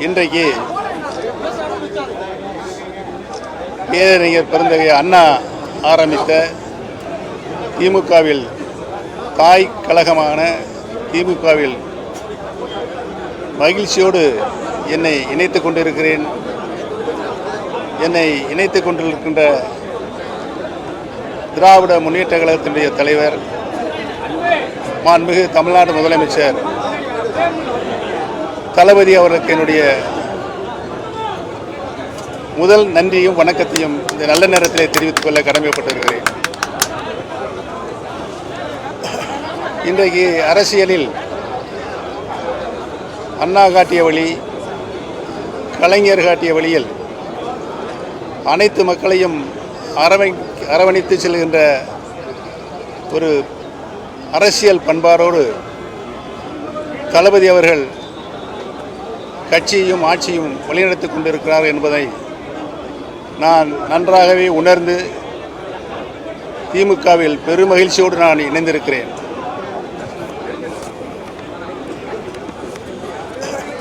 இன்றைக்கு பேரறிஞர் பெருந்தகை அண்ணா ஆரம்பித்த திமுகவில் தாய் கழகமான திமுகவில் மகிழ்ச்சியோடு என்னை இணைத்துக் கொண்டிருக்கிறேன். என்னை இணைத்துக் கொண்டிருக்கின்ற திராவிட முன்னேற்ற கழகத்தினுடைய தலைவர் மாண்புமிகு தமிழ்நாடு முதலமைச்சர் தளபதி அவர்களுக்கு என்னுடைய முதல் நன்றியும் வணக்கத்தையும் இந்த நல்ல நேரத்திலே தெரிவித்துக் கொள்ள கடமைப்பட்டிருக்கிறேன். இன்றைக்கு அரசியலில் அண்ணா காட்டிய வழி, கலைஞர் காட்டிய வழியில் அனைத்து மக்களையும் அரவணைத்து செல்கின்ற ஒரு அரசியல் பண்பாரோடு தளபதி அவர்கள் கட்சியையும் ஆட்சியும் வழிநடத்திக் கொண்டிருக்கிறார் என்பதை நான் நன்றாகவே உணர்ந்து திமுகவில் பெருமகிழ்ச்சியோடு நான் இணைந்திருக்கிறேன்.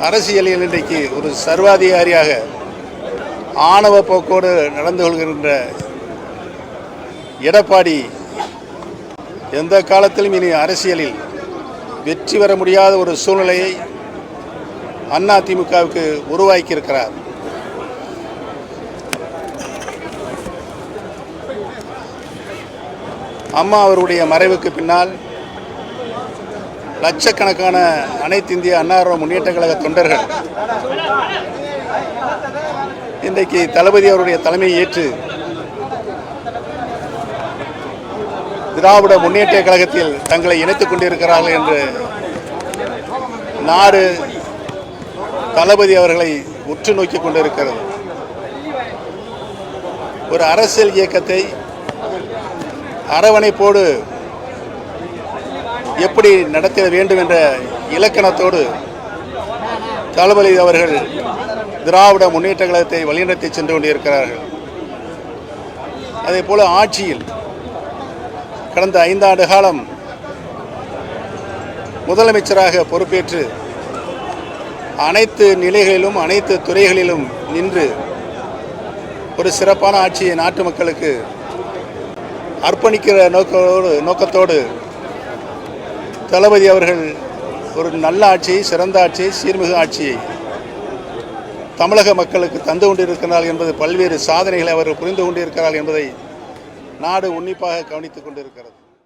அரசியலில் இன்றைக்கு ஒரு சர்வாதிகாரியாக ஆணவ போக்கோடு நடந்து கொள்கின்ற எடப்பாடி எந்த காலத்திலும் இனி அரசியலில் வெற்றி பெற முடியாத ஒரு சூழ்நிலையை அதிமுகவுக்கு உருவாக்கியிருக்கிறார். அம்மா அவருடைய மறைவுக்கு பின்னால் லட்சக்கணக்கான அனைத்து இந்திய அண்ணா முன்னேற்ற கழக தொண்டர்கள் இன்றைக்கு தளபதி அவருடைய தலைமையை ஏற்று திராவிட முன்னேற்ற கழகத்தில் தங்களை இணைத்துக் கொண்டிருக்கிறார்கள் என்று நாடு தளபதி அவர்களை உற்று நோக்கிக் கொண்டிருக்கிறது. ஒரு அரசியல் இயக்கத்தை அரவணைப்போடு எப்படி நடத்த வேண்டும் என்ற இலக்கணத்தோடு தளபதி அவர்கள் திராவிட முன்னேற்ற கழகத்தை வழிநடத்தி சென்று கொண்டிருக்கிறார்கள். அதே போல ஆட்சியில் கடந்த 5 ஆண்டு காலம் முதலமைச்சராக பொறுப்பேற்று அனைத்து நிலைகளிலும் அனைத்து துறைகளிலும் நின்று ஒரு சிறப்பான ஆட்சியை நாட்டு மக்களுக்கு அர்ப்பணிக்கிற நோக்கத்தோடு தளபதி அவர்கள் ஒரு நல்ல ஆட்சியை, சிறந்த ஆட்சியை, சீர்மிகு ஆட்சியை தமிழக மக்களுக்கு தந்து கொண்டிருக்கிறார்கள் என்பது பல்வேறு சாதனைகளை அவர்கள் புரிந்து கொண்டிருக்கிறார்கள் என்பதை நாடு உன்னிப்பாக கவனித்துக் கொண்டிருக்கிறது.